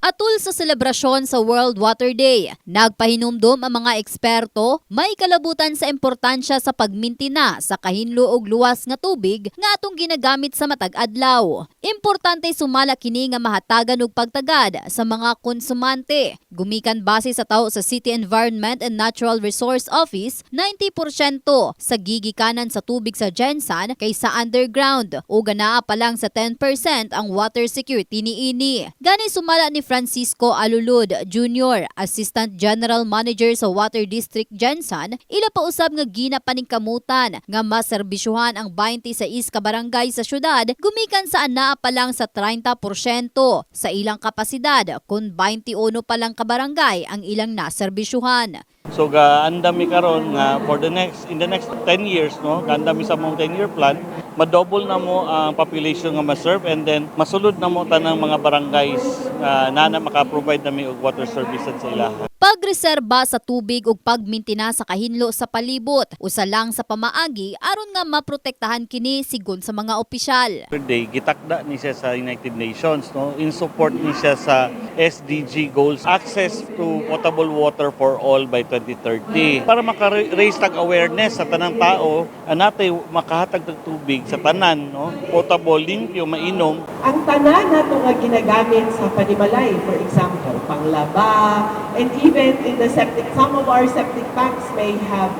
Atul sa selebrasyon sa World Water Day, nagpahinumdom ang mga eksperto may kalabutan sa importansya sa pagmintina sa kahinlo og luwas nga tubig nga atong ginagamit sa matag adlaw. Importante sumala kini nga mahatagan og pagtagad sa mga konsumante. Gumikan base sa tawo sa City Environment and Natural Resource Office, 90% sa gigikanan sa tubig sa Gensan kaysa underground o ganaa pa lang sa 10% ang water security niini. Gani sumala ni Francisco Alulud Jr., Assistant General Manager sa Water District Gensan, ila pa usab nga ginapaningkamutan nga maserbisyuhan ang 26 ka barangay sa syudad gumikan sa anaa pa lang sa 30% sa ilang kapasidad kun 21 pa lang ka barangay ang ilang naserbisyuhan. So andami karon nga in the next 10 years no, andami sa mong 10-year plan, madouble na mo ang population nga ma-serve and then masulod na mo tanang mga barangays na maka-provide nami og water services sa ilaha. Pagreserba sa tubig ug pagmintina sa kahinlo sa palibot, usa lang sa pamaagi aron nga maprotektahan kini sigon sa mga opisyal. Today gitakda ni siya sa United Nations no, in support ni siya sa SDG goals, access to potable water for all by 2030. Para maka-raise tag awareness sa tanang tao, natay makahatag tag tubig sa tanan no, potable, limpyo, mainom. Ang tanan nato nga ginagamit sa panimalay, for example, panglaba, and even in the septic, some of our septic tanks may have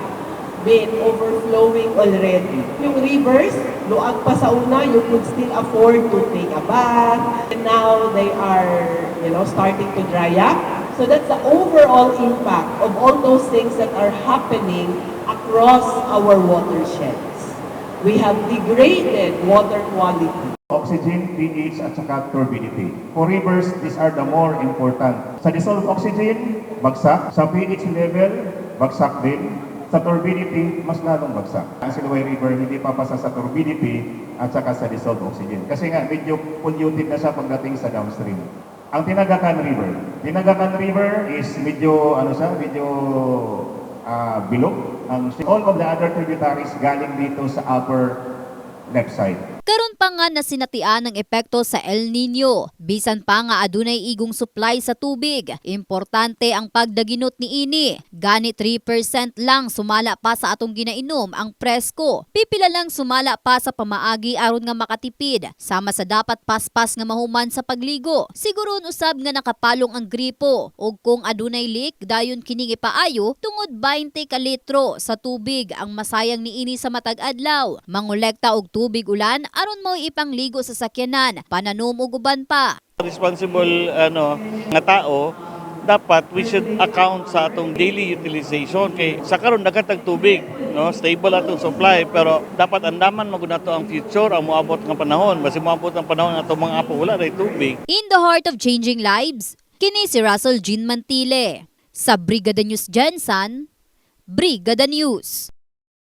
been overflowing already. Yung rivers, luag pa sa una, you could still afford to take a bath. And now they are, starting to dry up. So that's the overall impact of all those things that are happening across our watersheds. We have degraded water quality. Oxygen, pH at saka turbidity. For rivers, these are the more important. Sa dissolved oxygen, bagsak. Sa pH level, bagsak din. Sa turbidity, mas lalong bagsak. Ang Silaway River hindi papasa sa turbidity at saka sa dissolved oxygen. Kasi nga, medyo polluted na siya pagdating sa downstream. Ang Tinagakan River is medyo, bilog. All of the other tributaries galing dito sa upper left side. Karon pa nga nasinatian ang epekto sa El Nino. Bisan pa nga adunay igong supply sa tubig. Importante ang pagdaginot ni ini. Gani 3% lang sumala pa sa atong ginainom ang presko. Pipila lang sumala pa sa pamaagi aron nga makatipid. Sama sa dapat paspas nga mahuman sa pagligo. Siguron usab nga nakapalong ang gripo. Ug kung adunay leak, dayon kining ipaayo tungod 20 ka litro sa tubig ang masayang ni ini sa matag adlaw. Mangolekta og tubig ulan aron mo ipangligo sa sakyanan, pananom ug uban pa. Responsible nga tao, dapat we should account sa atong daily utilization kay sa karon daghang tubig no, stable atong supply pero dapat andaman magunato ang future ang moabot nga panahon basi moabot ang panahon nga atong mga apo wala ray tubig. In the heart of changing lives, kini si Russell Jean Mantile sa Brigada News Gensan, Brigada News.